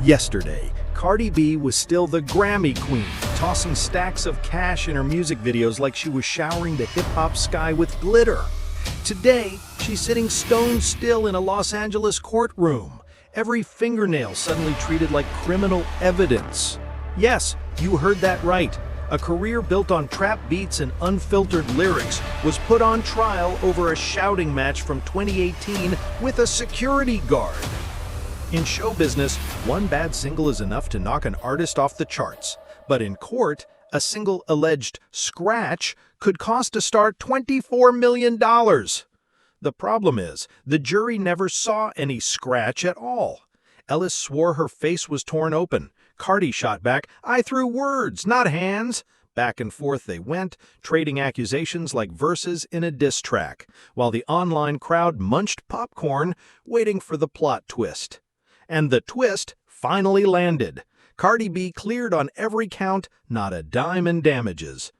Yesterday, Cardi B was still the Grammy queen, tossing stacks of cash in her music videos like she was showering the hip-hop sky with glitter. Today, she's sitting stone still in a Los Angeles courtroom, every fingernail suddenly treated like criminal evidence. Yes, you heard that right. A career built on trap beats and unfiltered lyrics was put on trial over a shouting match from 2018 with a security guard. In show business, one bad single is enough to knock an artist off the charts. But in court, a single alleged scratch could cost a star $24 million. The problem is, the jury never saw any scratch at all. Ellis swore her face was torn open. Cardi shot back, "I threw words, not hands." Back and forth they went, trading accusations like verses in a diss track, while the online crowd munched popcorn, waiting for the plot twist. And the twist finally landed. Cardi B cleared on every count, not a dime in damages.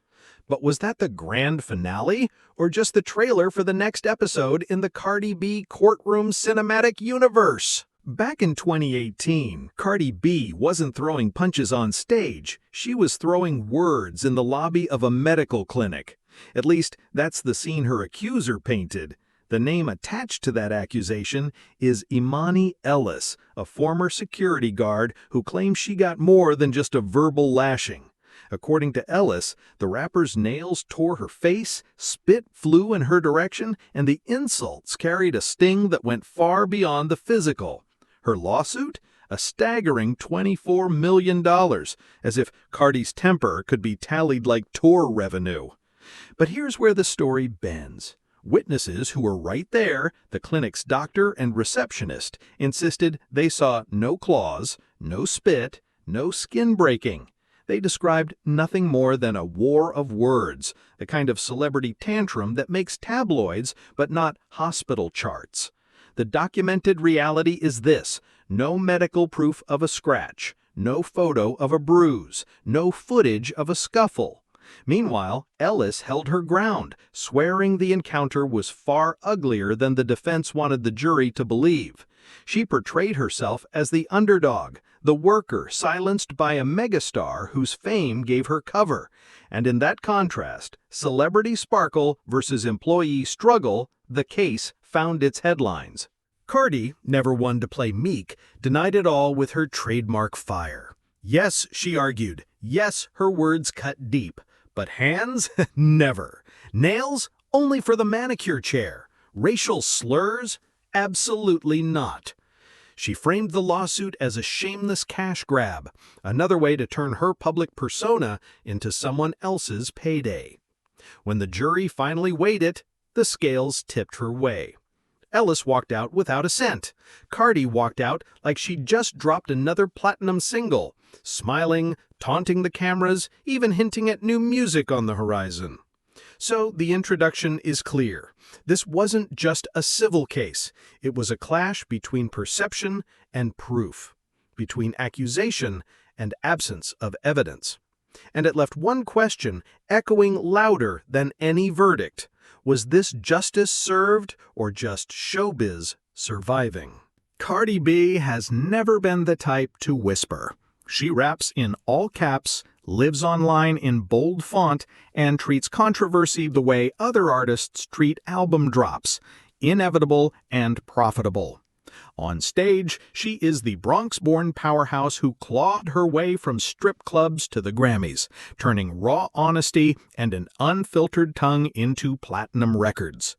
But was that the grand finale, or just the trailer for the next episode in the Cardi B courtroom cinematic universe? Back in 2018, Cardi B wasn't throwing punches on stage. She was throwing words in the lobby of a medical clinic. At least, that's the scene her accuser painted. The name attached to that accusation is Emani Ellis, a former security guard who claims she got more than just a verbal lashing. According to Ellis, the rapper's nails tore her face, spit flew in her direction, and the insults carried a sting that went far beyond the physical. Her lawsuit? A staggering $24 million, as if Cardi's temper could be tallied like tour revenue. But here's where the story bends. Witnesses who were right there, the clinic's doctor and receptionist, insisted they saw no claws, no spit, no skin breaking. They described nothing more than a war of words, the kind of celebrity tantrum that makes tabloids but not hospital charts. The documented reality is this: no medical proof of a scratch, no photo of a bruise, no footage of a scuffle. Meanwhile, Ellis held her ground, swearing the encounter was far uglier than the defense wanted the jury to believe. She portrayed herself as the underdog, the worker silenced by a megastar whose fame gave her cover. And in that contrast, celebrity sparkle versus employee struggle, the case found its headlines. Cardi, never one to play meek, denied it all with her trademark fire. Yes, she argued. Yes, her words cut deep. But hands? Never. Nails? Only for the manicure chair. Racial slurs? Absolutely not. She framed the lawsuit as a shameless cash grab, another way to turn her public persona into someone else's payday. When the jury finally weighed it, the scales tipped her way. Ellis walked out without a cent. Cardi walked out like she'd just dropped another platinum single, smiling, taunting the cameras, even hinting at new music on the horizon. So the introduction is clear. This wasn't just a civil case. It was a clash between perception and proof, between accusation and absence of evidence. And it left one question echoing louder than any verdict. Was this justice served or just showbiz surviving? Cardi B has never been the type to whisper. She raps in all caps, lives online in bold font, and treats controversy the way other artists treat album drops, inevitable and profitable. On stage, she is the Bronx-born powerhouse who clawed her way from strip clubs to the Grammys, turning raw honesty and an unfiltered tongue into platinum records.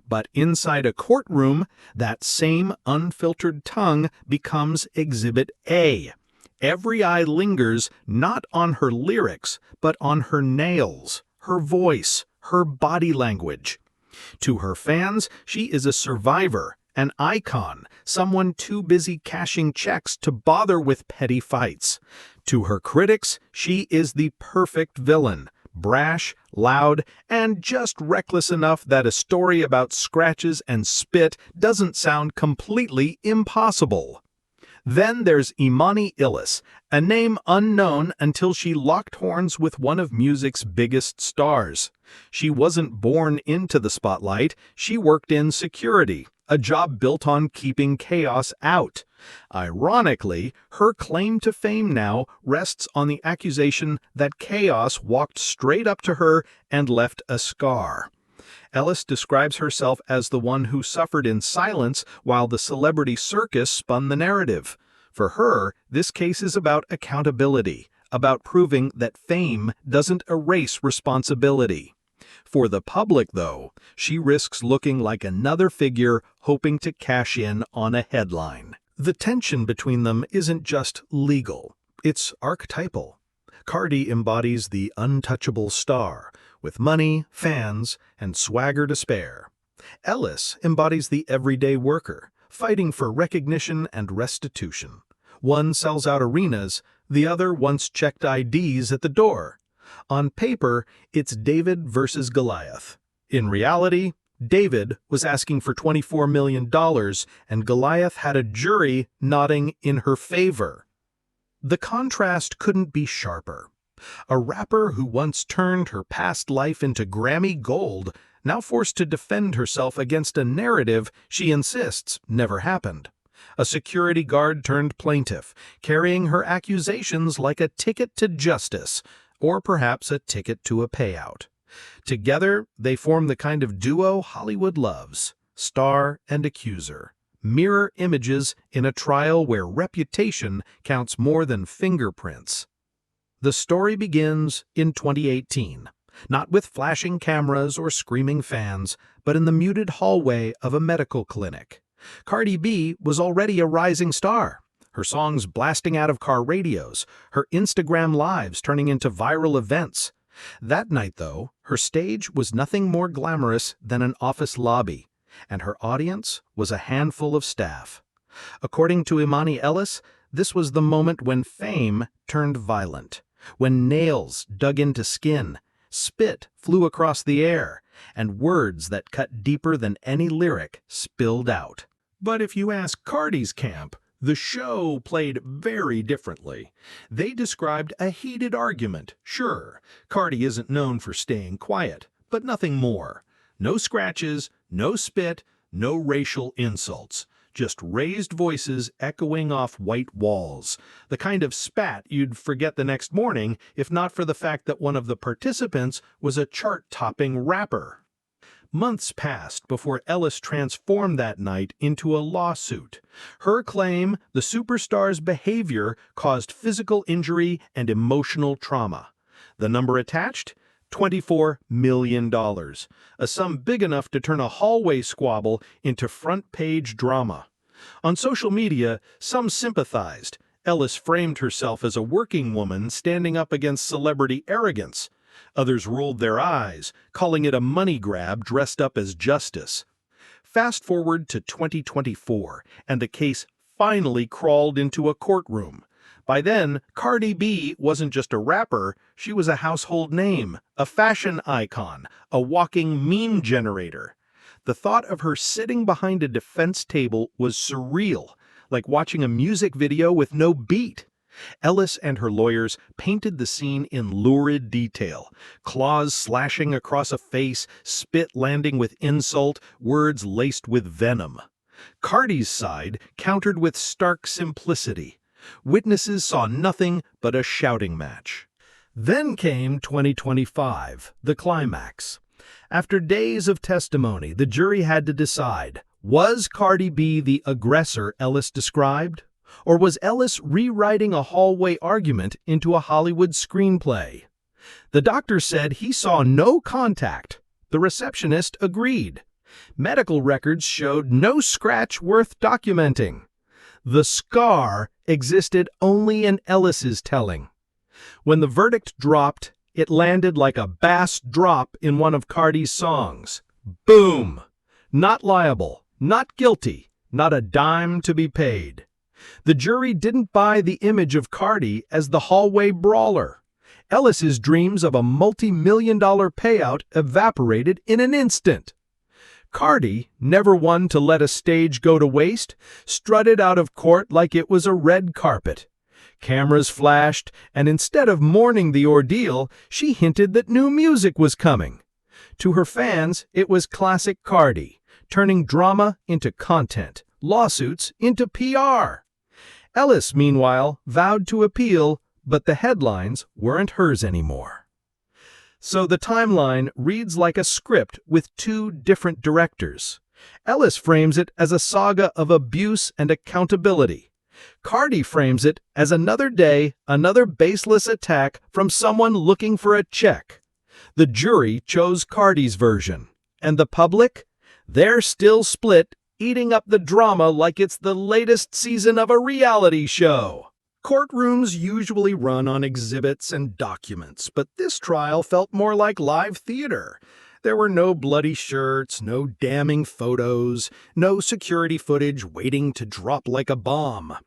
But inside a courtroom, that same unfiltered tongue becomes Exhibit A. Every eye lingers not on her lyrics, but on her nails, her voice, her body language. To her fans, she is a survivor, an icon, someone too busy cashing checks to bother with petty fights. To her critics, she is the perfect villain, brash, loud, and just reckless enough that a story about scratches and spit doesn't sound completely impossible. Then there's Emani Ellis, a name unknown until she locked horns with one of music's biggest stars. She wasn't born into the spotlight, she worked in security, a job built on keeping chaos out. Ironically, her claim to fame now rests on the accusation that chaos walked straight up to her and left a scar. Ellis describes herself as the one who suffered in silence while the celebrity circus spun the narrative. For her, this case is about accountability, about proving that fame doesn't erase responsibility. For the public, though, she risks looking like another figure hoping to cash in on a headline. The tension between them isn't just legal, it's archetypal. Cardi embodies the untouchable star, with money, fans, and swagger to spare. Ellis embodies the everyday worker, fighting for recognition and restitution. One sells out arenas, the other once checked IDs at the door. On paper, it's David versus Goliath. In reality, David was asking for $24 million, and Goliath had a jury nodding in her favor. The contrast couldn't be sharper. A rapper who once turned her past life into Grammy gold, now forced to defend herself against a narrative she insists never happened. A security guard turned plaintiff, carrying her accusations like a ticket to justice, or perhaps a ticket to a payout. Together, they form the kind of duo Hollywood loves, star and accuser, mirror images in a trial where reputation counts more than fingerprints. The story begins in 2018, not with flashing cameras or screaming fans, but in the muted hallway of a medical clinic. Cardi B was already a rising star, her songs blasting out of car radios, her Instagram lives turning into viral events. That night, though, her stage was nothing more glamorous than an office lobby, and her audience was a handful of staff. According to Emani Ellis, this was the moment when fame turned violent, when nails dug into skin, spit flew across the air, and words that cut deeper than any lyric spilled out. But if you ask Cardi's camp, the show played very differently. They described a heated argument. Sure, Cardi isn't known for staying quiet, but nothing more. No scratches, no spit, no racial insults. Just raised voices echoing off white walls. The kind of spat you'd forget the next morning if not for the fact that one of the participants was a chart-topping rapper. Months passed before Ellis transformed that night into a lawsuit. Her claim, the superstar's behavior caused physical injury and emotional trauma. The number attached? $24 million, a sum big enough to turn a hallway squabble into front-page drama. On social media, some sympathized. Ellis framed herself as a working woman standing up against celebrity arrogance. Others rolled their eyes, calling it a money grab dressed up as justice. Fast forward to 2024, and the case finally crawled into a courtroom. By then, Cardi B wasn't just a rapper, she was a household name, a fashion icon, a walking meme generator. The thought of her sitting behind a defense table was surreal, like watching a music video with no beat. Ellis and her lawyers painted the scene in lurid detail, claws slashing across a face, spit landing with insult, words laced with venom. Cardi's side countered with stark simplicity. Witnesses saw nothing but a shouting match. Then came 2025, the climax. After days of testimony, the jury had to decide, was Cardi B the aggressor Ellis described? Or was Ellis rewriting a hallway argument into a Hollywood screenplay? The doctor said he saw no contact. The receptionist agreed. Medical records showed no scratch worth documenting. The scar existed only in Ellis's telling. When the verdict dropped, it landed like a bass drop in one of Cardi's songs. Boom! Not liable, not guilty, not a dime to be paid. The jury didn't buy the image of Cardi as the hallway brawler. Ellis's dreams of a multi-million-dollar payout evaporated in an instant. Cardi, never one to let a stage go to waste, strutted out of court like it was a red carpet. Cameras flashed, and instead of mourning the ordeal, she hinted that new music was coming. To her fans, it was classic Cardi. turning drama into content, lawsuits into PR. Ellis, meanwhile, vowed to appeal, but the headlines weren't hers anymore. So the timeline reads like a script with two different directors. Ellis frames it as a saga of abuse and accountability. Cardi frames it as another day, another baseless attack from someone looking for a check. The jury chose Cardi's version. And the public? They're still split, eating up the drama like it's the latest season of a reality show. Courtrooms usually run on exhibits and documents, but this trial felt more like live theater. There were no bloody shirts, no damning photos, no security footage waiting to drop like a bomb.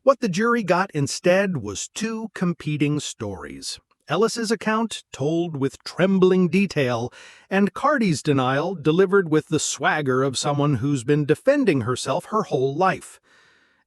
What the jury got instead was two competing stories. Ellis's account, told with trembling detail, and Cardi's denial, delivered with the swagger of someone who's been defending herself her whole life.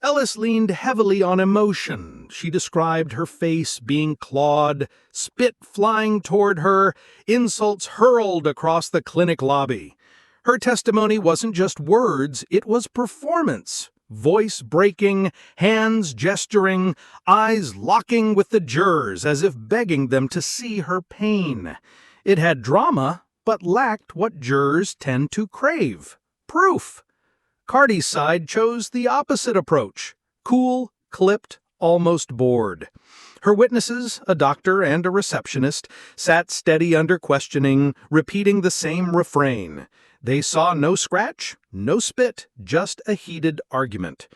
Ellis leaned heavily on emotion. She described her face being clawed, spit flying toward her, insults hurled across the clinic lobby. Her testimony wasn't just words, it was performance. Voice breaking, hands gesturing, eyes locking with the jurors as if begging them to see her pain. It had drama, but lacked what jurors tend to crave: proof. Cardi's side chose the opposite approach: cool, clipped, almost bored. Her witnesses, a doctor and a receptionist, sat steady under questioning, repeating the same refrain. They saw no scratch, no spit, just a heated argument.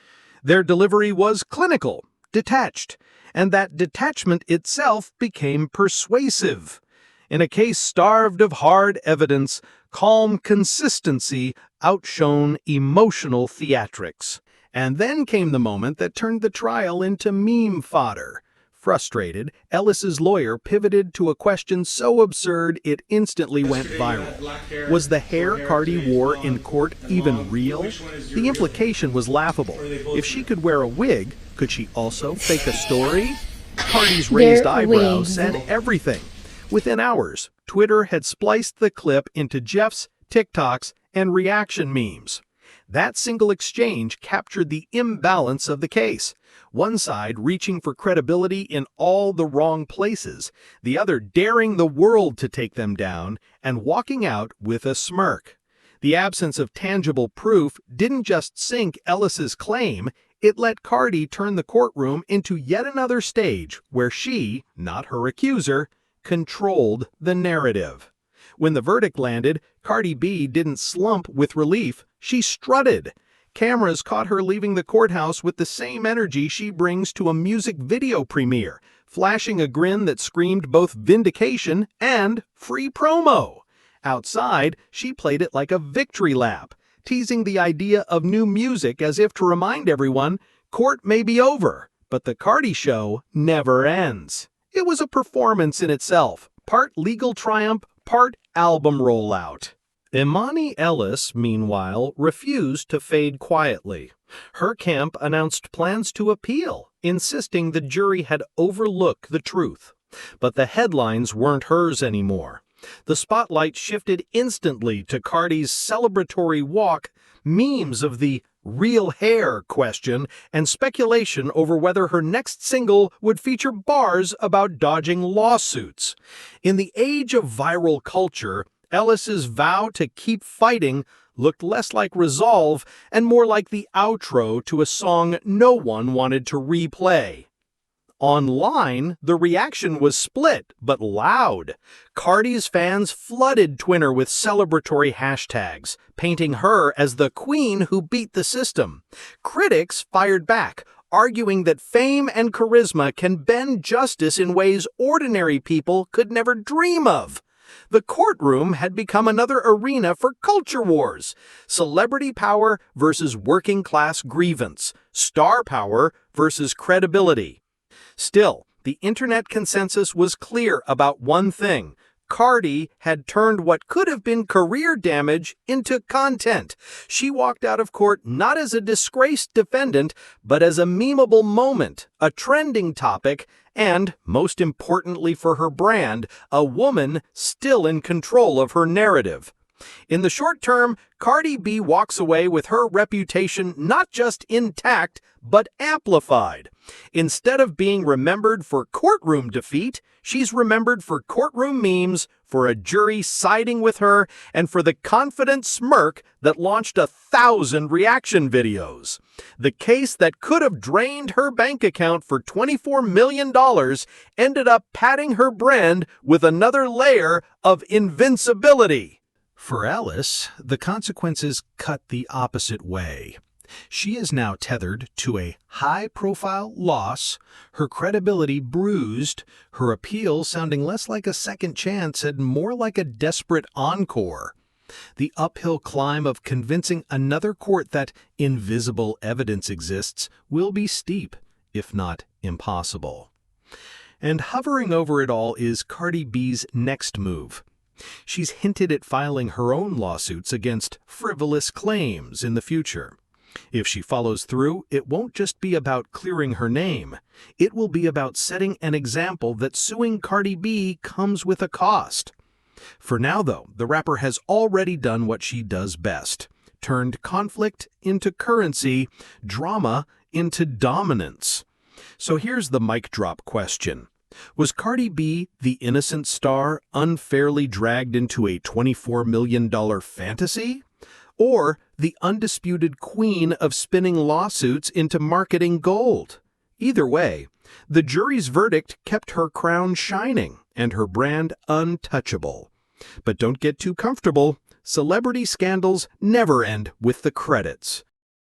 Their delivery was clinical, detached, and that detachment itself became persuasive. In a case starved of hard evidence, calm consistency outshone emotional theatrics. And then came the moment that turned the trial into meme fodder. Frustrated, Ellis's lawyer pivoted to a question so absurd it instantly went viral. Was the hair Cardi wore in court even real? The implication was laughable. If she could wear a wig, could she also fake a story? Cardi's raised eyebrows said everything. Within hours, Twitter had spliced the clip into GIFs, TikToks, and reaction memes. That single exchange captured the imbalance of the case. One side reaching for credibility in all the wrong places, the other daring the world to take them down and walking out with a smirk. The absence of tangible proof didn't just sink Ellis's claim, it let Cardi turn the courtroom into yet another stage where she, not her accuser, controlled the narrative. When the verdict landed, Cardi B didn't slump with relief, she strutted. Cameras caught her leaving the courthouse with the same energy she brings to a music video premiere, flashing a grin that screamed both vindication and free promo. Outside, she played it like a victory lap, teasing the idea of new music as if to remind everyone, court may be over, but the Cardi show never ends. It was a performance in itself, part legal triumph, part album rollout. Emani Ellis, meanwhile, refused to fade quietly. Her camp announced plans to appeal, insisting the jury had overlooked the truth. But the headlines weren't hers anymore. The spotlight shifted instantly to Cardi's celebratory walk, memes of the real hair question, and speculation over whether her next single would feature bars about dodging lawsuits. In the age of viral culture, Ellis's vow to keep fighting looked less like resolve and more like the outro to a song no one wanted to replay. Online, the reaction was split, but loud. Cardi's fans flooded Twitter with celebratory hashtags, painting her as the queen who beat the system. Critics fired back, arguing that fame and charisma can bend justice in ways ordinary people could never dream of. The courtroom had become another arena for culture wars. Celebrity power versus working-class grievance. Star power versus credibility. Still, the internet consensus was clear about one thing. Cardi had turned what could have been career damage into content. She walked out of court not as a disgraced defendant, but as a memeable moment, a trending topic, and, most importantly for her brand, a woman still in control of her narrative. In the short term, Cardi B walks away with her reputation not just intact, but amplified. Instead of being remembered for courtroom defeat, she's remembered for courtroom memes, for a jury siding with her, and for the confident smirk that launched 1,000 reaction videos. The case that could have drained her bank account for $24 million ended up padding her brand with another layer of invincibility. For Ellis, the consequences cut the opposite way. She is now tethered to a high-profile loss, her credibility bruised, her appeal sounding less like a second chance and more like a desperate encore. The uphill climb of convincing another court that invisible evidence exists will be steep, if not impossible. And hovering over it all is Cardi B's next move. She's hinted at filing her own lawsuits against frivolous claims in the future. If she follows through, it won't just be about clearing her name. It will be about setting an example that suing Cardi B comes with a cost. For now, though, the rapper has already done what she does best: turned conflict into currency, drama into dominance. So here's the mic drop question. Was Cardi B, the innocent star, unfairly dragged into a $24 million fantasy? Or the undisputed queen of spinning lawsuits into marketing gold? Either way, the jury's verdict kept her crown shining and her brand untouchable. But don't get too comfortable. Celebrity scandals never end with the credits.